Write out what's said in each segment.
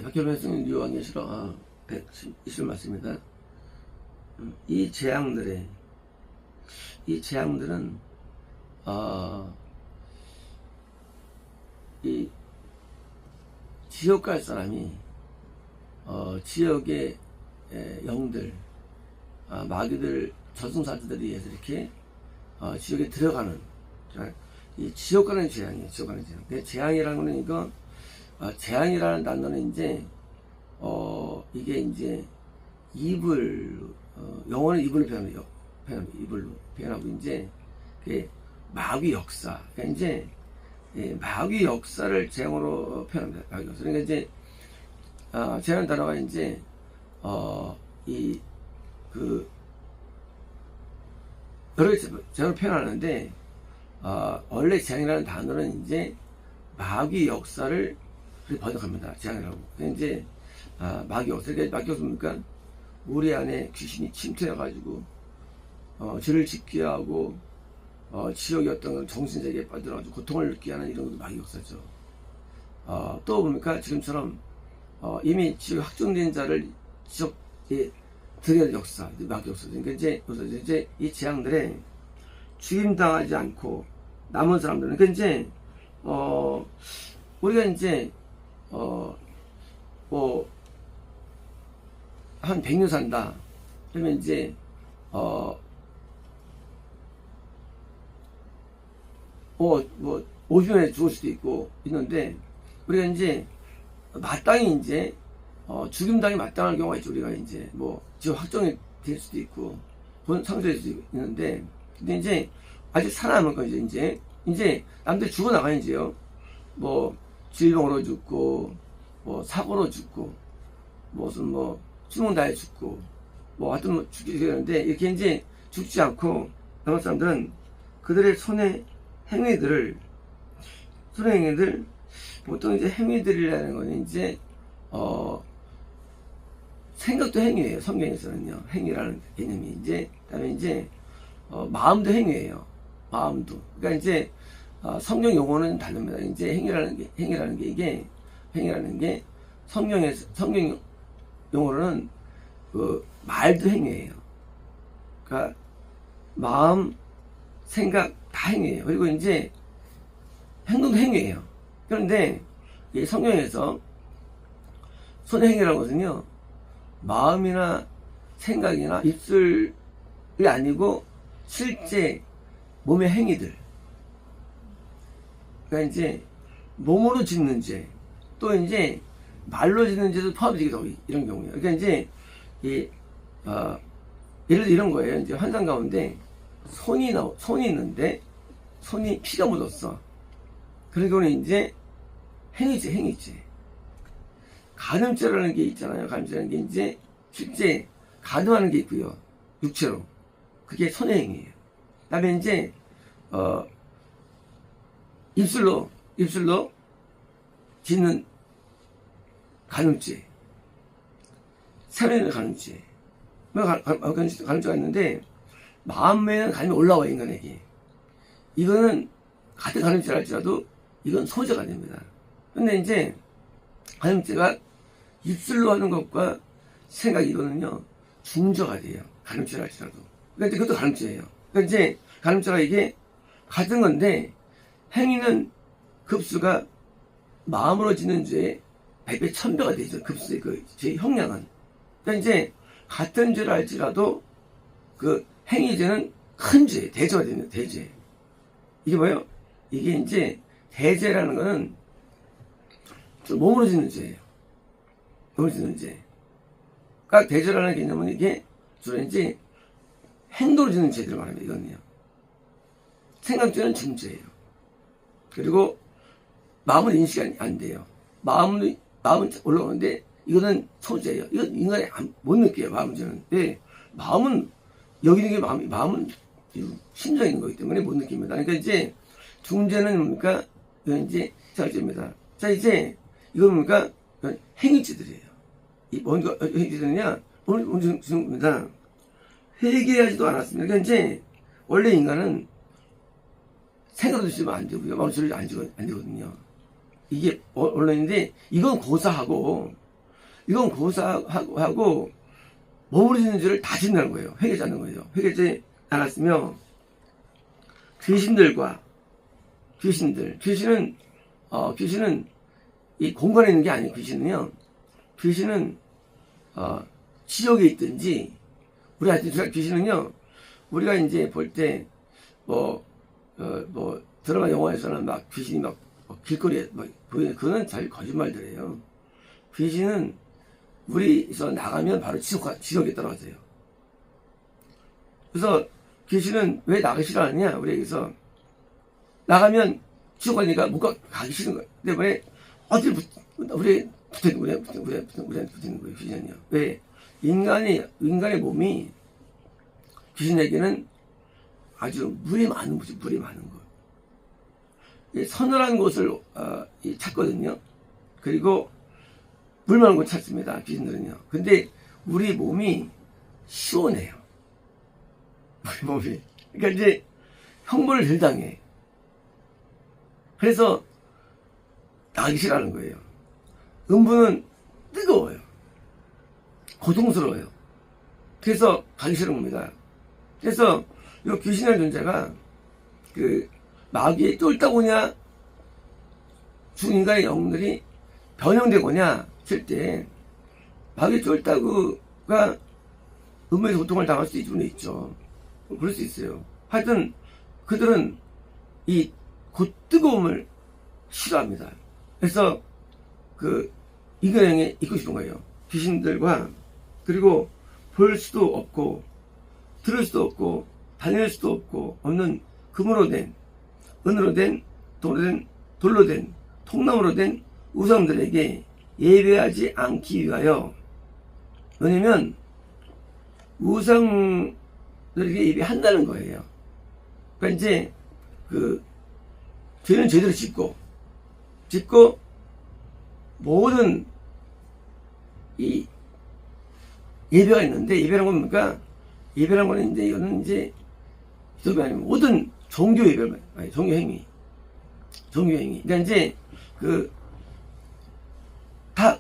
박철민 스님 요한계시록 120절 말씀입니다. 이 재앙들은 이 지옥 갈 사람이 지역의 영들, 마귀들, 저승사자들이 의해서 이렇게 지옥에 들어가는, 이 지옥 가는 재앙이에요. 지옥 가는 재앙. 재앙이라는 거는 이거, 재앙이라는 단어는 이제 이게 이제 이불, 영어는 이불로 이불로 표현하고 이제 마귀 역사, 그러니까 이제 마귀 역사를 재앙으로 표현합니다. 마귀 역사. 그러니까 이제 재앙 단어가 이제 여러 가지 재앙을 표현하는데 원래 재앙이라는 단어는 이제 마귀 역사를 번역합니다. 재앙이라고. 이제 마귀 역사. 그러니까 마귀 역사입니까? 우리 안에 귀신이 침투해가지고 죄를 짓게 하고 지옥의 어떤 정신세계에 빠져가지고 고통을 느끼게 하는 이런 것도 마귀 역사죠. 또 뭡니까? 지금처럼 이미 지옥에 확정된 자를 지옥에 들여야 역사, 마귀 역사. 그러니까 이제 이 재앙들에 죽임당하지 않고 남은 사람들은, 그러니까 이제 우리가 이제 한 100년 산다. 그러면 이제 50년에 죽을 수도 있고 있는데, 우리가 이제 마땅히 이제 죽임당이 마땅할 경우가 있죠. 우리가 이제 지금 확정이 될 수도 있고 상처될 수도 있는데, 근데 이제 아직 살아남은 거죠. 이제 남들 죽어 나가야지요. 질병으로 죽고 사고로 죽고 무슨 수명다해 죽고 하여튼 죽게 되는데, 이렇게 이제 죽지 않고 남은 사람들은 그들의 손의 행위들, 보통 이제 행위들이라는 거는 이제 생각도 행위예요. 성경에서는요. 행위라는 개념이 그다음에 이제 마음도 행위예요. 마음도. 그러니까 이제 성경 용어는 다릅니다. 이제 행위라는 게 성경 용어로는 말도 행위예요. 그러니까 마음, 생각 다 행위예요. 그리고 이제 행동도 행위예요. 그런데 이 성경에서 손의 행위라는 것은요, 마음이나 생각이나 입술이 아니고 실제 몸의 행위들. 그러니까 이제 몸으로 짓는 죄, 또 이제 말로 짓는 죄도 포함되기도 하고 이런 경우예요. 그러니까 이제 예를 들어 이런 거예요. 이제 환상 가운데 손이 있는데 손이 피가 묻었어. 그런 경우는 이제 행위죄. 간음죄라는 게 있잖아요. 간음죄라는 게 이제 실제 간음하는 게 있고요. 육체로. 그게 손의 행위예요. 그다음에 이제 입술로 짓는 간음죄, 살인의 간음죄, 간음죄가 있는데, 마음에는 간음이 올라와요, 인간에게. 이거는 같은 간음죄라 할지라도 이건 소재가 됩니다. 근데 이제 간음죄가 입술로 하는 것과 생각, 이거는요 중저가 돼요. 간음죄라 할지라도. 그러니까 이것도 간음죄예요. 그러니까 이제 간음죄가 이게 같은 건데, 행위는 급수가 마음으로 짓는 죄에 100배 1000배가 되죠. 급수의 죄의 형량은. 그러니까 이제 같은 죄를 할지라도 그 행위죄는 큰 죄, 대죄가 됩니다. 대죄. 이게 뭐예요? 이게 이제 대죄라는 거는 몸으로 짓는 죄예요. 몸으로 짓는 죄. 그러니까 대죄라는 개념은 이게 주로 이제 행동으로 짓는 죄들을 말합니다. 이거는요. 생각죄는 중죄예요. 그리고 마음은 인식이 안 돼요. 마음은 올라오는데 이거는 소재예요. 이건 인간이 못 느껴요. 마음은. 네. 마음은 여기 있는 게 마음은 심장에 있는 거기 때문에 못 느낍니다. 그러니까 이제 중죄는 뭡니까? 이건 이제 자죄입니다. 자, 이제 이건 뭡니까? 행위죄들이에요. 이 뭔가 행위죄들이냐? 오늘 중입니다. 회개하지도 않았습니다. 그러니까 이제 원래 인간은 생각도 주시면 안 되고요. 마음처럼 안 되거든요. 이게 원론인데, 이건 고사하고 이건 고사하고 머무르는 죄를 다 짓는 거예요. 회개하지 않는 거예요. 회개하지 않았으며 귀신은 이 공간에 있는 게 아니에요. 귀신은 지옥에 있든지 귀신은요 우리가 이제 볼 때 드라마 영화에서는 막 귀신이 막 길거리에 막 보이는 그거는 잘 거짓말들이에요. 귀신은 우리에서 나가면 바로 지옥에 떨어져요. 그래서 귀신은 왜 나가기 싫어하느냐? 우리에게서 나가면 지옥 가니까 못 가기 싫은 거예요. 때문에 우리한테 붙는 거예요. 귀신은요. 왜? 인간의 몸이 귀신에게는 아주 물이 많은 거. 서늘한 곳을 찾거든요. 그리고 물 많은 곳 찾습니다. 귀신들은요. 근데 우리 몸이 시원해요. 우리 몸이. 그러니까 이제 형벌을 덜 당해. 그래서 나가기 싫어하는 거예요. 음부는 뜨거워요. 고통스러워요. 그래서 가기 싫은 겁니다. 그래서 이 귀신이라는 존재가 그 마귀에 쫄다고냐 죽은 인간의 영들이 변형되거냐 했을 때 마귀에 쫄다구가 음부에서 고통을 당할 수 있죠. 그럴 수 있어요. 하여튼 그들은 이 뜨거움을 싫어합니다. 그래서 그 이겨형에 있고 싶은 거예요. 귀신들과 그리고 볼 수도 없고 들을 수도 없고 다닐 수도 없는 금으로 된 은으로 된 돌로 된 통나무로 된 우상들에게 예배하지 않기 위하여. 왜냐면 우상들에게 예배한다는 거예요. 그러니까 이제 그 죄는 제대로 짓고 모든 이 예배가 있는데, 예배란 건 뭡니까? 예배란 거는 이제 이거는 이제 기독교 아니면 모든 종교 예배만, 종교 행위. 그러니까 이제 다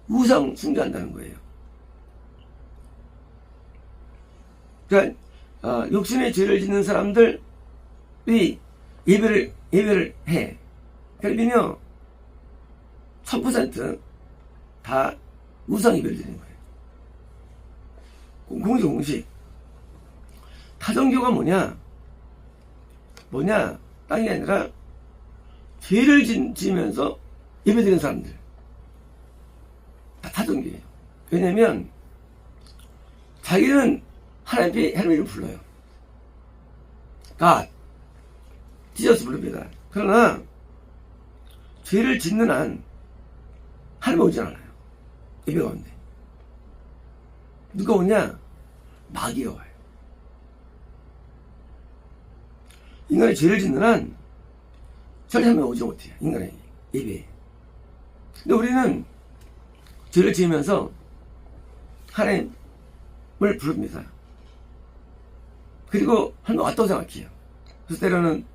우상 숭배한다는 거예요. 그러니까 욕심의 죄를 짓는 사람들이 예배를 해. 그러면요 1000% 다 우상 예배를 드리는 거예요. 공식. 타종교가 뭐냐? 딴 게 아니라 죄를 지으면서 예배드리는 사람들. 다 타종교예요. 왜냐면 자기는 하나님 이름 불러요. God, 지저스 부릅니다. 그러나 죄를 짓는 한 하나님 오지 않아요. 예배가 온대. 누가 오냐? 마귀가 와요. 인간이 죄를 짓는 한 절대 하나님 오지 못해요. 인간의 예배에. 근데 우리는 죄를 지으면서 하나님을 부릅니다. 그리고 하나님 왔다고 생각해요. 그래서 때로는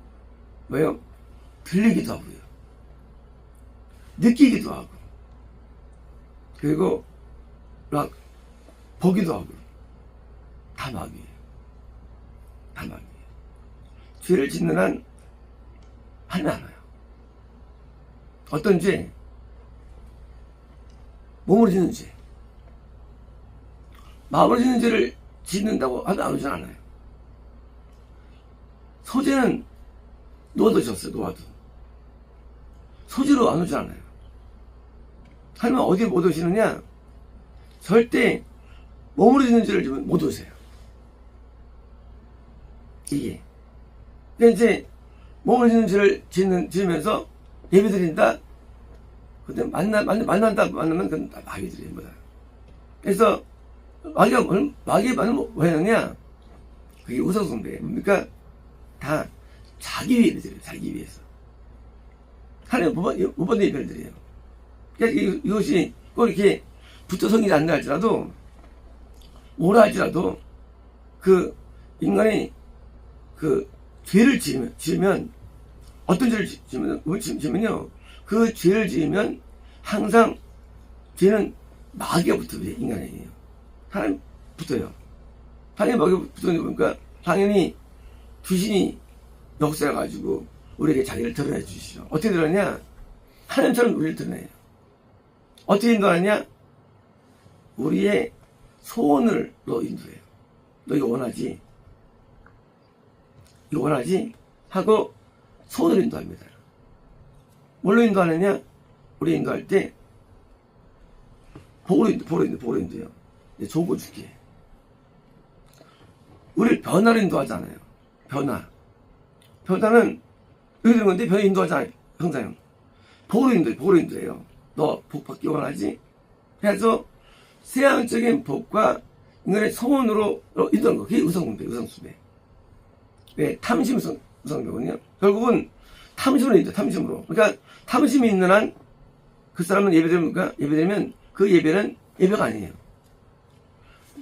뭐예요? 들리기도 하고요. 느끼기도 하고. 그리고 막 보기도 하고. 다 마귀예요. 죄를 짓는 한 하나님 안 와요. 어떤 죄? 몸으로 짓는 죄. 마음으로 짓는 죄를 짓는다고 하면 안 오진 않아요. 소재는 노아도 졌어요. 노아도. 소재로 안 오지 않아요. 하나님은 어디에 못 오시느냐? 절대 몸으로 짓는 죄를 지면 못 오세요. 이게. 근데 이제 몸으로 짓는 죄를 지으면서 예배드린다? 근데 만나면 그건 다 마귀들이에요. 뭐다. 그래서 마귀의 뭐 하느냐? 그게 우상숭배예요. 뭡니까? 다 자기 예배드려요. 자기 위해서. 하나님 못 받는 예배를 드려요. 그러니까 이것이 꼭 이렇게 붙어 성이지 않나 할지라도, 뭐라 할지라도, 그 인간이 그 죄를 지으면 어떤 죄를 지으면요, 그 죄를 지으면 항상 죄는 마귀가 붙어요, 인간에게요. 하나님 붙어요. 하나님 마귀가 붙어있는 거 보니까 당연히 귀신이 역사해가지고 우리에게 자기를 드러내 주시죠. 어떻게 드러내냐? 하나님처럼 우리를 드러내요. 어떻게 인도하느냐? 우리의 소원을 너 인도해요. 너 이거 원하지? 이거 원하지? 하고 소원을 인도합니다. 뭘로 인도하느냐? 우리 인도할 때 복으로 인도해요. 좋은 거 줄게. 우리를 변화로 인도하잖아요. 변화는 여기 들은 건데 변화 인도하잖아요. 항상 복으로 인도해요. 너 복 받기 원하지? 그래서 세상적인 복과 인간의 소원으로 인도하는 거. 그게 의성수배. 왜? 탐심 의성배거든요. 결국은 탐심으로 인도, 탐심으로. 그러니까 탐심이 있는 한 그 사람은 예배되면 그 예배는 예배가 아니에요.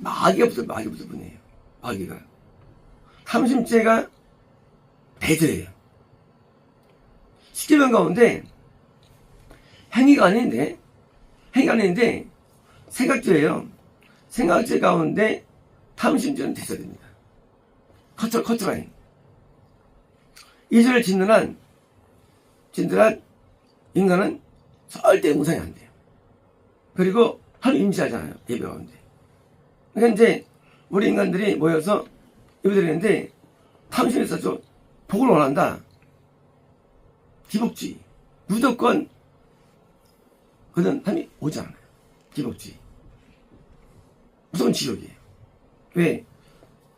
마귀가 붙어보네요. 마귀가. 탐심죄가 배제예요. 십계명 가운데 행위가 아닌데 생각죄예요. 생각죄 가운데 탐심죄는 대사됩니다. 커트라인. 이 죄를 짓는 한 인간은 절대 응상이 안 돼요. 그리고 하나님 임재하잖아요. 예배 가운데. 그러니까 이제 우리 인간들이 모여서 예배드리는데 탐심에서 좀 복을 원한다. 기복주의. 무조건 그는 하나님이 오지 않아요. 기복주의. 무조건 지옥이에요. 왜?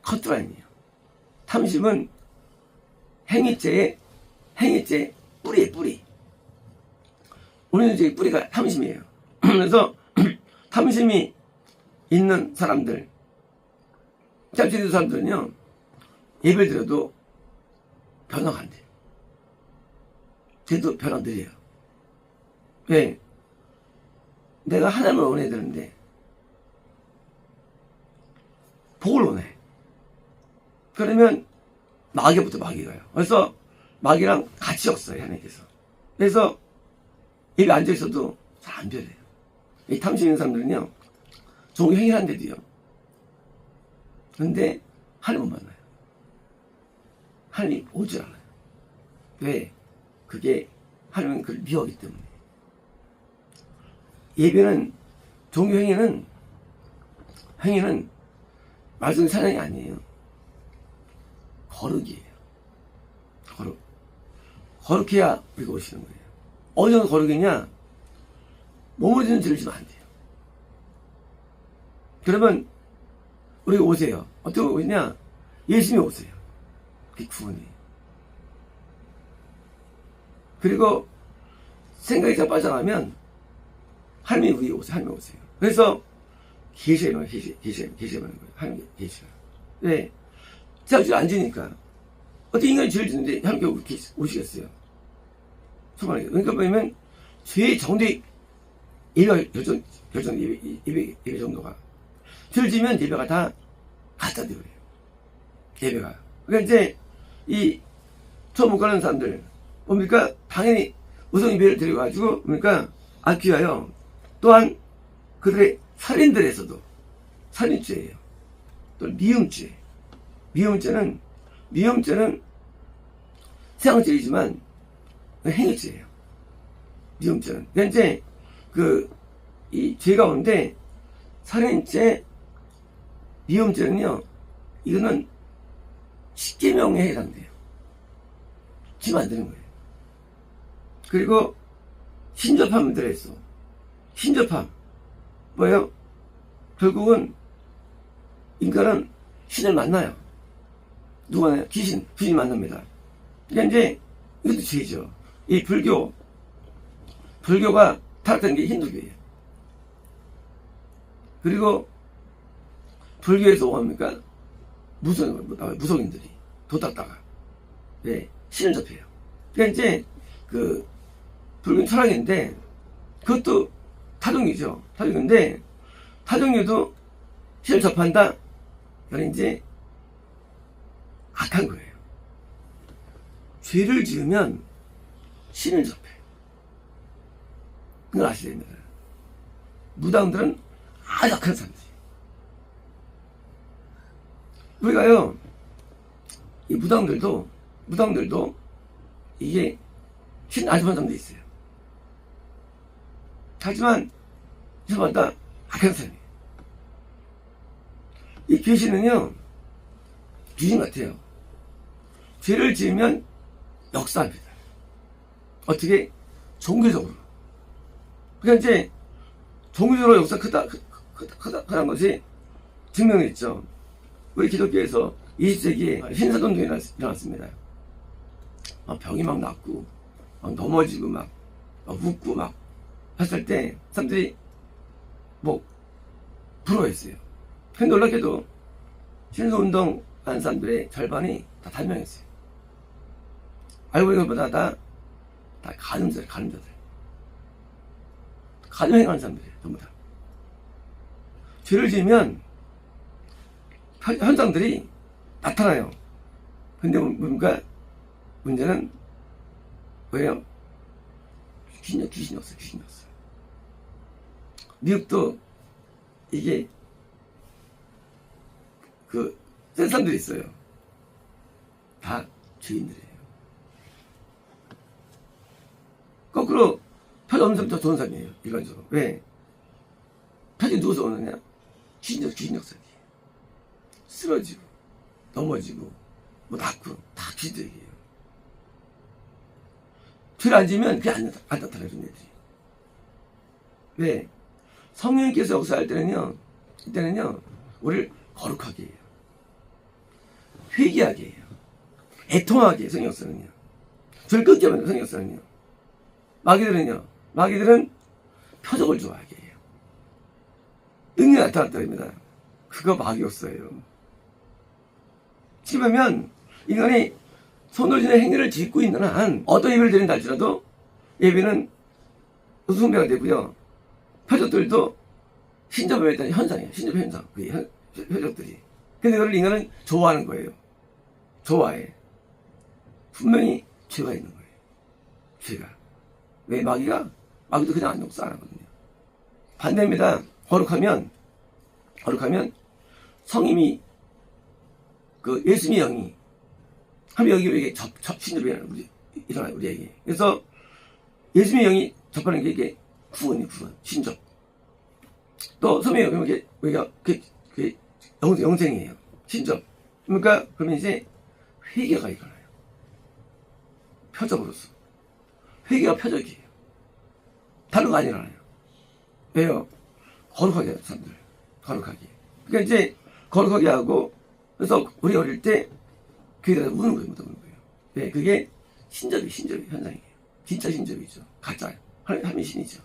커트라인이에요. 탐심은 행위죄의 뿌리. 우리는 이제 뿌리가 탐심이에요. 그래서 탐심이 있는 사람들, 탐심 있는 사람들은요, 예배를 드려도 변화가 안 돼요. 쟤도 변화 느려요. 왜? 내가 하나님을 원해야 되는데, 복을 원해. 그러면 마귀가요. 그래서 마귀랑 같이 엮어요, 하나님께서. 그래서 입에 앉아있어도 잘 안 변해요. 이 탐심 있는 사람들은요, 좋은 행위를 하는데도요. 그런데 하나님 못 만나요. 하나님이 오질 않아요. 왜? 그게 하나님은 그걸 미워하기 때문에. 예배는, 종교 행위는 말씀 사냥이 아니에요. 거룩이에요. 거룩해야 우리가 오시는 거예요. 어느 정도 거룩이냐? 몸으로 죄를 지면 안 돼요. 그러면 우리가 오세요. 어떻게 오시냐? 예수님이 오세요. 그게 구원이에요. 그리고 생각이 다 빠져나가면 하나님이 우리에 오세요. 하나님이 오세요. 그래서 계셔야만 거예요. 하나님이 계셔요. 왜? 제가 지금 앉으니까 어떻게 인간이 죄를 짓는데 하나님께 오시겠어요? 소망이에요. 그러니까 뭐냐면 죄의 정도의 예배 정도가 죄를 지면 예배가 다 갖다 드려요. 예배가. 그러니까 이제 이 처음 못 가는 사람들 뭡니까? 당연히 우선 예배를 드려가지고 뭡니까? 아끼어요. 또한 그들의 살인들에서도 살인죄예요. 또 미움죄는 세상죄이지만 행위죄예요. 미움죄는. 그러니까 이제 이 죄 가운데 살인죄, 미움죄는요, 이거는 십계명에 해당돼요. 지면 안 되는 거예요. 그리고 신접함 들어있어. 신접함. 뭐예요? 결국은 인간은 신을 만나요. 누가 만나요? 귀신이 만납니다. 그러니까 이제 이것도 죄죠. 이 불교가 타락한 게 힌두교예요. 그리고 불교에서 뭡니까? 무속인들이 도닦다가 신을 접해요. 그러니까 이제 불교는 철학인데 그것도 타종이죠. 타종인데 타종류도 신을 접한다. 그건 이제 악한 거예요. 죄를 지으면 신을 접해. 그걸 아셔야 됩니다. 무당들은 아주 악한 사람들이에요. 우리가요, 이 무당들도 이게 신 아주만 사람도 있어요. 하지만 저마다 악한 사람이에요. 이 귀신은요, 귀신 같아요. 죄를 지으면 역사합니다. 어떻게? 종교적으로. 그러니까 이제 종교적으로 역사 크다는 것이 증명했죠. 우리 기독교에서 20세기에 신사동동이 일어났습니다. 병이 막 났고, 막 넘어지고, 막 웃고, 막 했을 때 사람들이 부러워했어요. 근데 놀랍게도 신사운동 한 사람들의 절반이 다 단명했어요. 알고 보니 그보다 다 가늠자들. 가늠행하는 사람들이에요, 전부 다. 죄를 지으면 현상들이 나타나요. 근데 뭔가 문제는 뭐예요? 귀신이 없어요. 미국도 이게 센 사람들이 있어요. 다 죄인들이에요. 거꾸로 표지 없는 사람이 더 좋은 사람이에요. 일반적으로. 왜? 표지 누워서 오느냐? 귀신 역사기. 쓰러지고, 넘어지고, 낳고, 다 귀신들이에요. 죄를 안 지으면 그게 안 나타나요, 애들이. 왜? 성령님께서 역사할 때는요, 이때는요, 우리를 거룩하게 해요. 회개하게 해요. 애통하게 해요, 성령 역사는요. 죄를 끊게 하면 성령 역사는요. 마귀들은 표적을 좋아하게 해요. 능력이 나타났다입니다. 그거 마귀 역사예요. 지금하면 인간이 손을 지는 행위를 짓고 있는 한 어떤 예배를 드린다 할지라도 예배는 숭배가 되고요. 표적들도 신접에 대한 현상이에요. 신접 현상. 그 표적들이. 근데 이걸 인간은 좋아하는 거예요. 좋아해. 분명히 죄가 있는 거예요. 죄가. 왜? 마귀도 그냥 안 역사 안 하거든요. 반대입니다. 거룩하면 성임이 예수님의 영이 하면 여기 왜 신접이 일어나요, 우리에게. 그래서 예수님의 영이 접하는 게 이게 구원, 신접. 또 성령의 영이 우리가 영생이에요. 신접. 그러니까 그러면 이제 회개가 일어나요. 표적으로서. 회개가 표적이에요. 다른 거 안 일어나요. 왜요? 거룩하게 해요, 사람들. 거룩하게. 그러니까 이제 거룩하게 하고, 그래서 우리 어릴 때 귀에다 우는 거예요. 네, 그게 신접이 현상이에요. 진짜 신접이죠. 가짜. 하나님의 신이죠.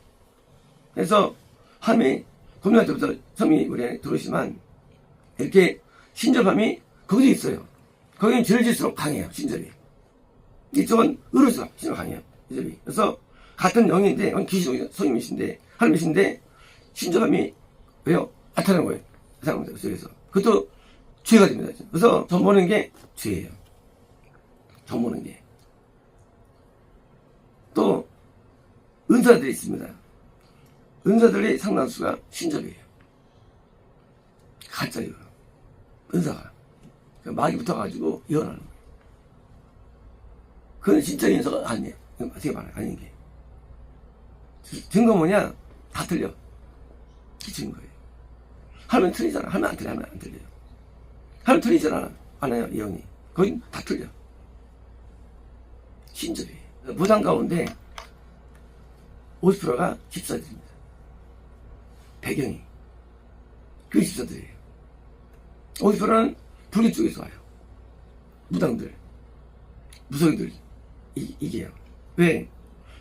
그래서 하나님이 고민할 때부터 성이 우리 들어오시지만 이렇게 신접함이 거기도 있어요. 거기는 죄를 질수록 강해요. 신접이. 이쪽은 의로울수록 신접이 강해요. 신접이. 그래서 같은 영인데 귀신 성님이신데 하나님이신데 신접함이 왜요? 나타나는 거예요. 상황 속에서. 그것도 죄가 됩니다. 그래서 점 보는 게 죄예요. 점 보는 게. 또 은사들이 있습니다. 은사들이 상당수가 신접이에요. 가짜예요. 은사가. 마귀 붙어가지고 이혼하는 거예요. 그건 진짜 은사가 아니에요. 되게 많아요. 아닌 게. 증거 뭐냐? 다 틀려. 그 증거예요. 하면 틀리잖아. 하면 안 틀려요. 하면 틀리잖아. 않아요. 이혼이. 거긴 다 틀려. 신접이에요. 무당 가운데 50%가 집사들입니다. 배경이. 그 집사들이에요. 50%는 불교 쪽에서 와요. 무당들, 무속인들, 이게요. 왜?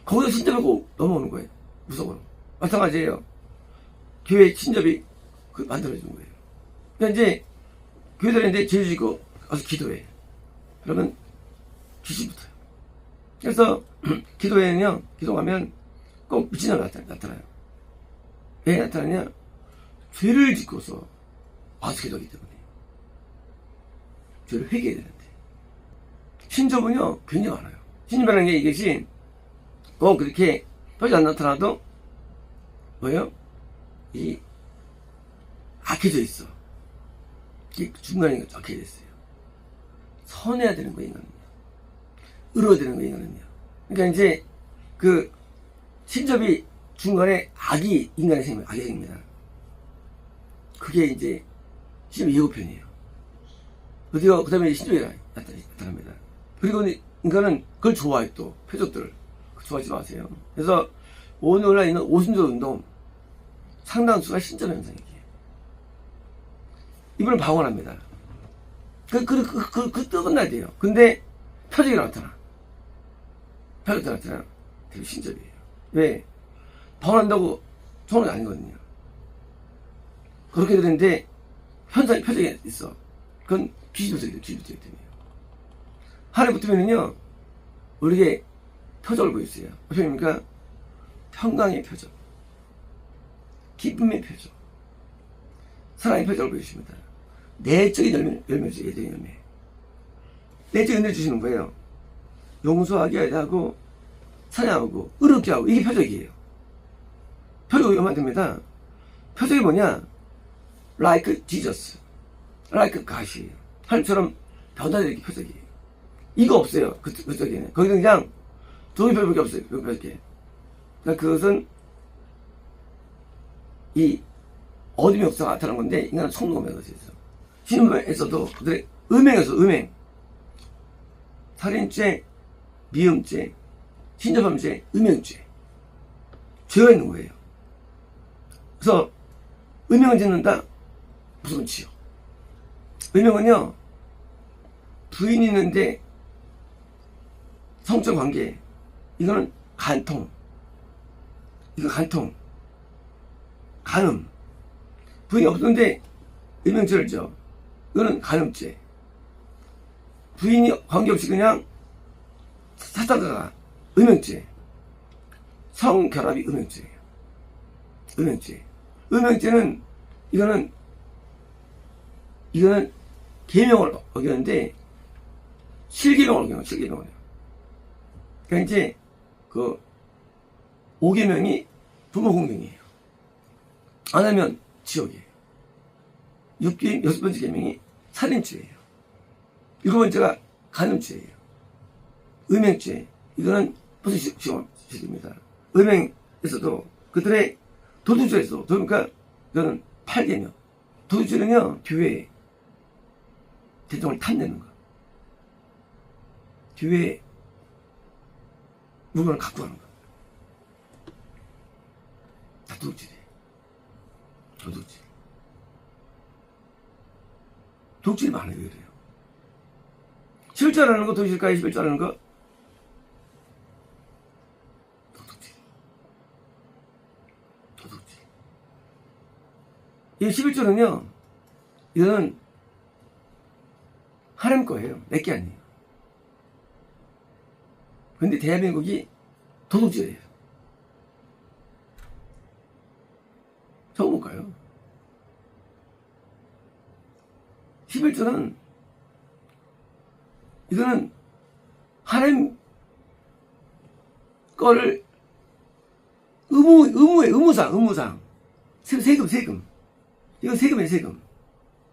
거기서 신접하고 넘어오는 거예요. 무속으로. 마찬가지예요. 교회 신접이 만들어준 거예요. 그러니까 이제 교회들인데 죄 지고 가서 기도해. 그러면 귀신 붙어요. 그래서 기도회는요, 기도하면 꼭 미친놈이 나타나요. 왜 나타나냐? 죄를 짓고서 와서 기도하기 때문에. 죄를 회개해야 되는데. 신접은요, 굉장히 많아요. 신접이라는 게 이것이 꼭 그렇게 표시 안 나타나도 뭐예요? 이 악해져 있어. 이게 중간에 악해져 있어요. 선해야 되는 거예요, 인간은요. 의로워야 되는 거예요, 인간은요. 그러니까 이제 그 신접이 중간에 악이 인간의 생명, 악의 생명입니다. 그게 이제 신접 예고편이에요. 그 다음에 신접이 나타납니다. 그리고 인간은 그걸 좋아해, 또 표적들을 좋아하지 마세요. 그래서 오늘날 있는 오순절 운동 상당수가 신접 현상이에요. 이분을 방언합니다. 그 뜨거운 돼요. 근데 표적이 나타나. 표적이 나타나. 되게 신접이에요. 왜? 방언한다고 소원이 아니거든요. 그렇게 되는데 표적이 있어. 그건 귀신표적이에요. 귀신표적이 때문에. 하늘에 붙으면은요, 우리에게 표적을 보여주세요. 어떻게 됩니까? 평강의 표적, 기쁨의 표적, 사랑의 표적을 보여주십니다. 내적인 열매죠, 내적인 열매. 내적인 열매 주시는 거예요. 용서하게 하고, 사랑하고, 의롭게 하고, 이게 표적이에요. 표적이 얼마나 됩니다. 표적이 뭐냐? Like Jesus, like God이에요. 하나님처럼 변화되는 게 표적이에요. 이거 없어요. 그 표적에는. 거기는 그냥 두 개 별밖에 없어요. 별밖에. 그러니까 그것은 이 어둠의 역사가 나타난 건데, 인간은 성공한 것이죠. 신음에서도 그들의 음행, 살인죄, 미음죄, 신접함죄, 음행죄, 죄가 있는 거예요. 그래서 음행을 짓는다, 무슨 지요. 음행은요, 부인이 있는데 성적 관계, 이거는 간통, 간음. 부인이 없는데 음행죄를 져. 이거는 간음죄. 부인이 관계없이 그냥 사다가 음행죄. 성결합이 음행죄예요. 음행죄는 이거는 계명을 어기는데 실계명을 어겨요. 실계명을. 그러니까 이제 그 5계명이 부모 공경이에요. 안 하면 지옥이에요. 6번째 계명이 살인죄예요. 7번째가 간음죄예요. 음행죄, 이거는 벌써 지옥입니다. 음행에서도 그들의 도둑죄에서, 그러니까 이거는 8계명. 도둑죄는요, 교회에 대통령을 탐내는 거. 교회에 물건을 갖고 가는 거. 다 도둑질이에요. 도둑질이 많아요. 왜 그래요? 11조 하는 거 도둑질까요? 11조 하는 거? 도둑질. 이 11조는요, 이거는 하나님 거예요. 내 게 아니에요. 근데 대한민국이 도둑질이에요. 저거 볼까요? 11조는 이거는 하나님 거를 의무상. 세금. 이건 세금이에요, 세금.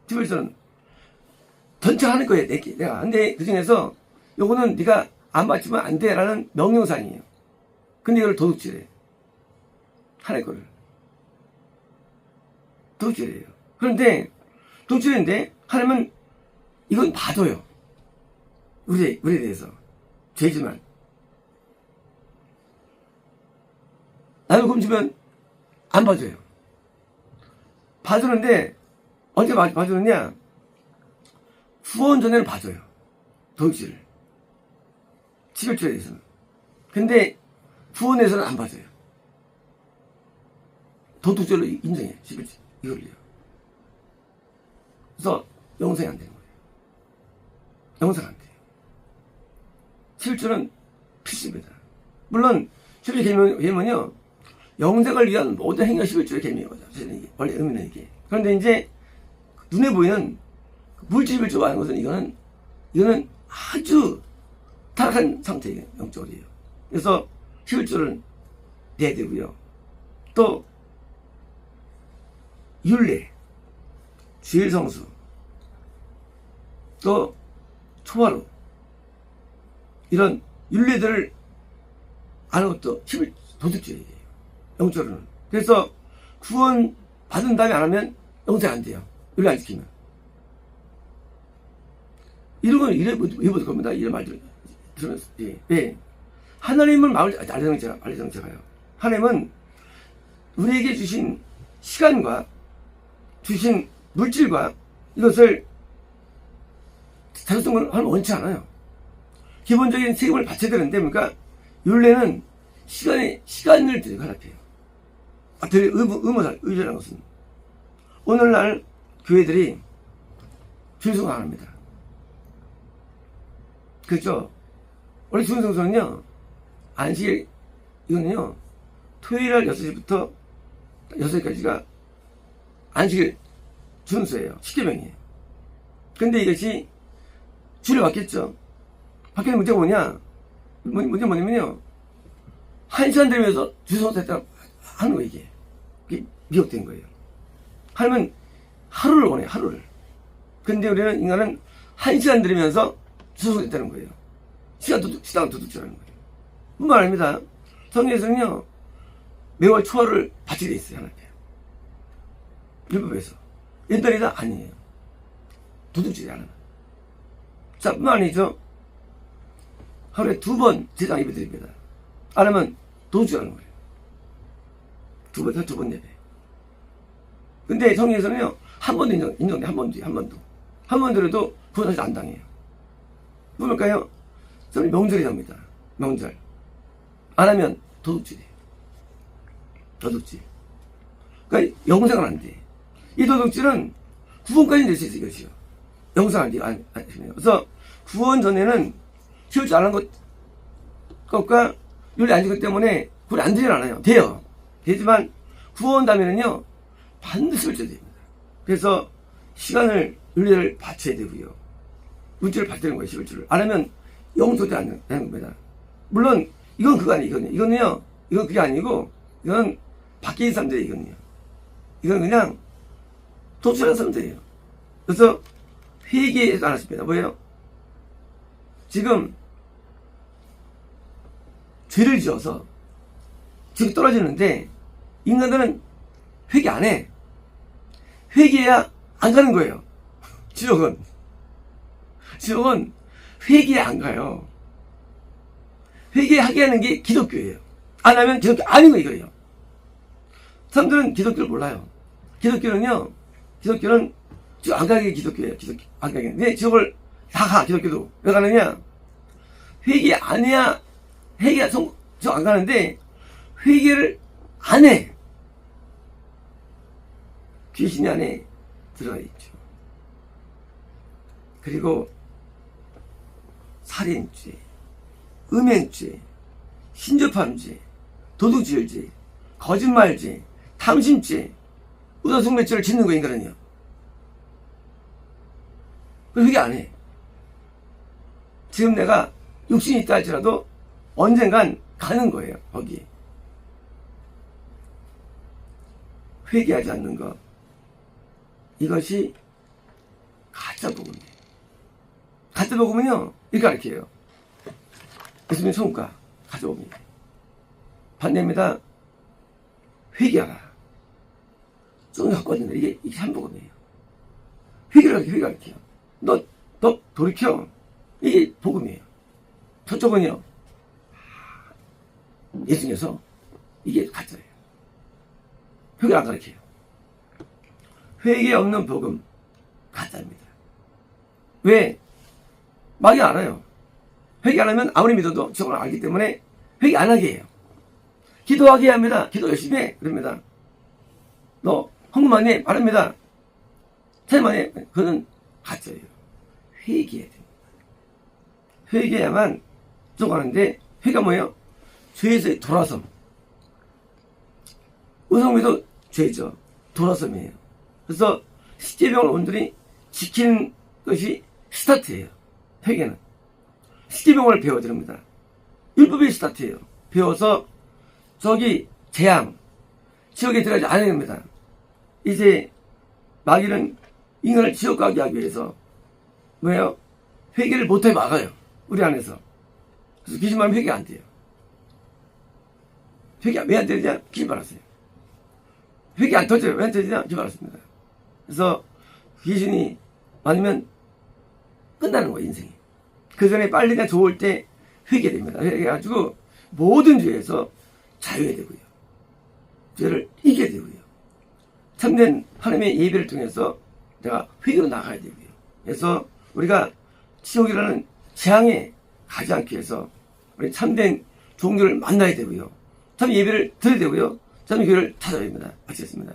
11조는 전체 하는 거예요, 내가. 근데 그 중에서 요거는 네가 안 받치면 안 돼 라는 명령사항이에요. 근데 이걸 도둑질해. 하나님 거를. 도둑질이에요. 그런데 도둑질인데 하나님은 이건 봐줘요. 우리에 대해서. 죄지만. 남의 굶주면 안 봐줘요. 봐주는데 언제 봐주느냐? 후원 전에는 봐줘요. 도둑질을. 11조에 대해서는. 근데 후원에서는 안 봐줘요. 도둑질로 인정해요. 11조. 이걸로요. 그래서 영생이 안 되는 거예요. 영생 안 돼요. 11조는 필수입니다. 물론 11조 계명은요, 영생을 위한 모든 행위가 11조의 계명이거든요. 원래 의미는 이게. 그런데 이제 눈에 보이는 물질 11조가 하는 것은 이거는 아주 타락한 상태예요. 영적이에요. 그래서 11조를 내야 되고요. 또 율례, 주일성수, 또 초하루, 이런 율례들을 아는 것도 도둑질이에요. 영적으로는. 그래서 구원 받은 다음에 안 하면 영생 안 돼요. 율례 안 지키면. 이런 건 이래 못 겁니다. 이런 말들 들으면서. 예. 예. 하나님을 알려정 제가요. 하나님은 우리에게 주신 시간과 주신 물질과 이것을 자율성을 하면 원치 않아요. 기본적인 세금을 바쳐야 되는데, 그러니까 율례는 시간을 들이고 하나해요. 의무라는 것은 오늘날 교회들이 주일성수 안 합니다. 그렇죠? 원래 주일성수는요, 안식, 이거는요, 토요일 날 6시부터 6시까지가 안식일 준수예요. 십계명이에요. 근데 이것이 주일에 바뀌었죠. 바뀌는 문제가 문제가 뭐냐면요, 1시간 되면서 주일성수 했다 하는 거예요, 이게. 그게 미혹된 거예요. 하나님은 하루를 원해요, 하루를. 근데 우리는 인간은 1시간 들으면서 주일성수 했다는 거예요. 시간 도둑질하는 거예요. 뿐만 아닙니다. 성경에서는요, 매월 초하루를 바치게 돼 있어요, 하나님께. 율법에서. 옛날이다? 아니에요. 도둑질이 하나는. 자, 뿐만 아니죠. 하루에 2번 제장 예배 드립니다. 안 하면 도둑질하는 거예요. 두 번 예배. 근데 성경에서는요, 한 번도 인정돼, 한 번 들어도 구원 사실 안 당해요. 그러니까요, 저는 명절이 납니다. 명절. 안 하면 도둑질이에요. 도둑질. 그러니까 영생은 안 돼. 이 도둑질은 구원까지 될 수 있어요, 이것이요. 영생 안 돼요. 그래서 구원 전에는 치울 줄 아는 것과 율례 안 지기 때문에 구원이 안 되진 않아요. 돼요. 되지만 구원 다음에는요, 반드시 실천돼야 됩니다. 그래서 시간을, 율례를 바쳐야 되고요. 물질을 바치는 거예요, 물질을. 안 하면 영속도 안 되는 겁니다. 물론 이건 그거 아니에요. 이거는요, 이건 그게 아니고, 이건 밖에 있는 사람들이에요. 이건 그냥 도둑질하는 사람들이에요. 그래서 회개해서 안 하십니다. 뭐예요? 지금 죄를 지어서 지금 떨어지는데 인간들은 회개 안 해. 회개해야 안 가는 거예요. 지옥은 회개에 안 가요. 회개하게 하는 게 기독교예요. 안 하면 기독교 아닌 거 이거예요. 사람들은 기독교를 몰라요. 기독교는 지금 안 가게 기독교예요. 안 가게. 근데 지옥을 다 가, 기독교도. 왜 가느냐? 회개 안 해야, 지옥 안 가는데, 회개를 안 해. 귀신이 안에 들어가 있죠. 그리고 살인죄, 음행죄, 신접함죄, 도둑질죄, 거짓말죄, 탐심죄, 우다숭배죄를 짓는 거 인간은요. 그래서 회개 안 해. 지금 내가 육신이 있다 할지라도 언젠간 가는 거예요, 거기. 회개하지 않는 것. 이것이 가짜 복음이에요. 가짜 복음은요, 이렇게 가르쳐요. 예수님의 성과, 가짜 복음이에요. 반대입니다. 회개하라. 좀 갖고 왔는데, 이게 한 복음이에요. 회개 가르쳐요. 너 돌이켜. 이게 복음이에요. 저쪽은요, 예수님에서 이게 가짜예요. 회개 안 가르쳐요. 회개 없는 복음, 가짜입니다. 왜? 막이 알아요. 회개 안 하면 아무리 믿어도 저걸 알기 때문에 회개 안 하게 해요. 기도하게 합니다. 기도 열심히 해. 그럽니다. 너 헌금만 해. 말합니다. 세만 해. 그건 가짜예요. 회개해야 됩니다. 회개해야만 쫓아가는데, 회개가 뭐예요? 죄에서 돌아섬. 우상미도 죄죠. 돌아섬이에요. 그래서 십계명을 온전히 지키는 것이 스타트예요. 회개는. 십계명을 배워야 됩니다. 율법이 스타트예요. 배워서 저기 재앙, 지옥에 들어가지 않아야 됩니다. 이제 마귀는 인간을 지옥 가게 하기 위해서 뭐예요? 회개를 못하게 막아요. 우리 안에서. 그래서 귀신 말하면 회개 안 돼요. 회개 왜 안 되느냐? 귀신 말았어요. 회개 안 터져요. 왜 안 터지냐? 귀신 말았습니다. 그래서 귀신이 많으면 끝나는 거예요, 인생이. 그 전에 빨리 그냥 좋을 때 회개됩니다. 회개해가지고 모든 죄에서 자유해야 되고요. 죄를 이겨야 되고요. 참된 하나님의 예배를 통해서 내가 회개로 나가야 되고요. 그래서 우리가 지옥이라는 재앙에 가지 않기 위해서 우리 참된 종교를 만나야 되고요. 참 예배를 드려야 되고요. 참 교회를 찾아야 됩니다. 마치겠습니다.